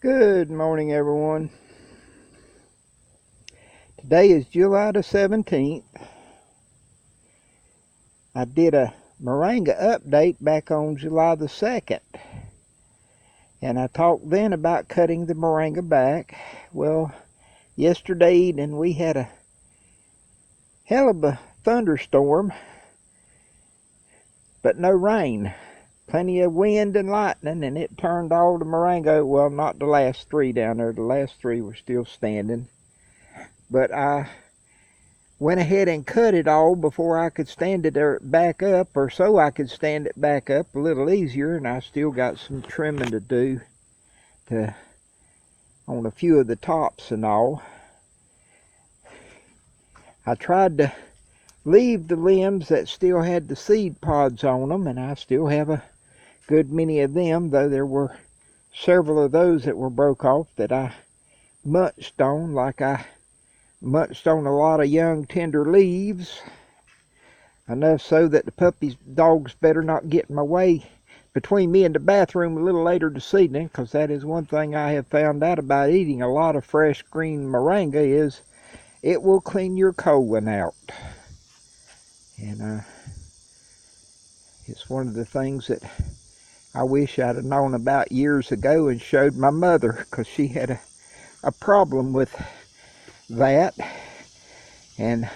Good morning, everyone. Today is July the 17th. I did a Moringa update back on July the 2nd. And I talked then about cutting the Moringa back. Well, yesterday evening we had a hell of a thunderstorm, but no rain. Plenty of wind and lightning, and it turned all the Moringa. Well, not the last three down there. The last three were still standing. But I went ahead and cut it all before I could stand it back up, or so I could stand it back up a little easier. And I still got some trimming to do on a few of the tops and all. I tried to leave the limbs that still had the seed pods on them, and I still have a good many of them, though there were several of those that were broke off that I munched on, like I munched on a lot of young tender leaves, enough so that the dogs better not get in my way between me and the bathroom a little later this evening, because that is one thing I have found out about eating a lot of fresh green moringa, is it will clean your colon out. And it's one of the things that I wish I'd have known about years ago and showed my mother, because she had a problem with that. And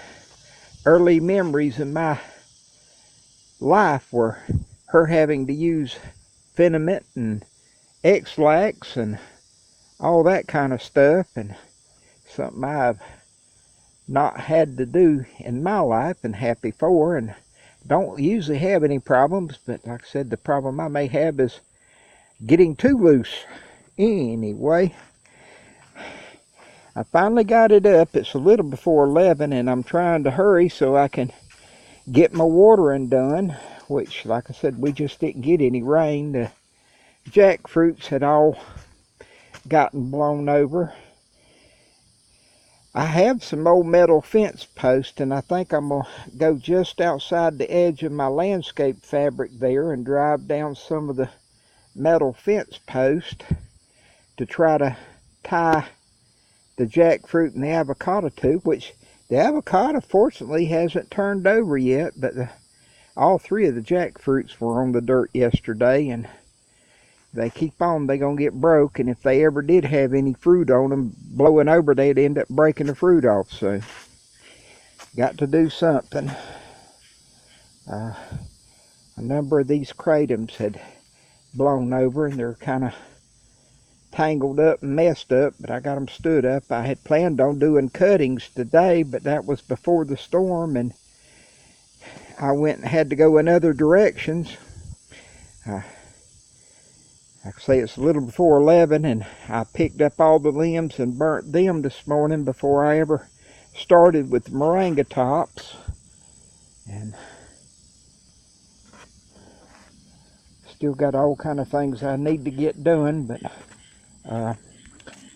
early memories in my life were her having to use Finament and X-Lax and all that kind of stuff, and something I've not had to do in my life and happy for, and don't usually have any problems. But like I said, the problem I may have is getting too loose. Anyway, I finally got it up. It's a little before 11, and I'm trying to hurry so I can get my watering done, which, like I said, we just didn't get any rain. The jackfruits had all gotten blown over. I have some old metal fence posts, and I think I'm going to go just outside the edge of my landscape fabric there and drive down some of the metal fence post to try to tie the jackfruit and the avocado to, which the avocado fortunately hasn't turned over yet, but all three of the jackfruits were on the dirt yesterday, and they keep on, they're going to get broke, and if they ever did have any fruit on them blowing over, they'd end up breaking the fruit off. So got to do something. A number of these kratom had blown over, and they're kind of tangled up and messed up, but I got them stood up. I had planned on doing cuttings today, but that was before the storm, and I went and had to go in other directions. Like I say, it's a little before 11, and I picked up all the limbs and burnt them this morning before I ever started with the moringa tops. And still got all kind of things I need to get done, but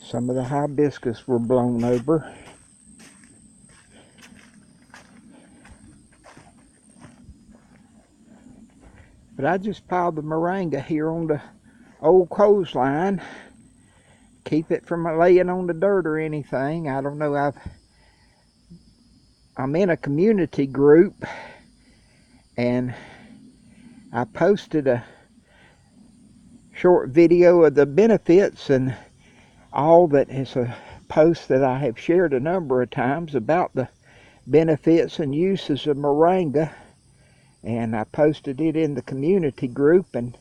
some of the hibiscus were blown over. But I just piled the moringa here on the old clothesline, keep it from laying on the dirt or anything. I don't know, I'm in a community group, and I posted a short video of the benefits and all. That is a post that I have shared a number of times about the benefits and uses of moringa, and I posted it in the community group and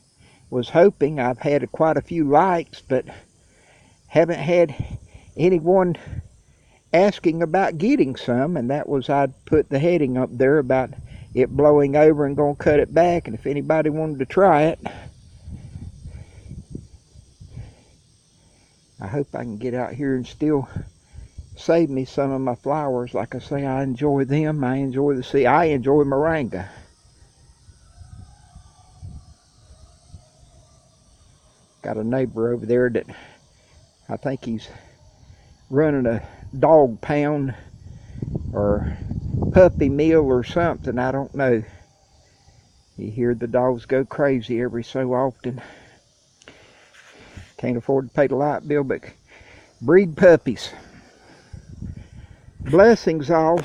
was hoping, I've had quite a few likes, but haven't had anyone asking about getting some. And that was, I'd put the heading up there about it blowing over and going to cut it back, and if anybody wanted to try it. I hope I can get out here and still save me some of my flowers. Like I say, I enjoy them. I enjoy the sea. I enjoy moringa. Got a neighbor over there that I think he's running a dog pound or puppy mill or something. I don't know. You hear the dogs go crazy every so often. Can't afford to pay the light bill, but breed puppies. Blessings all.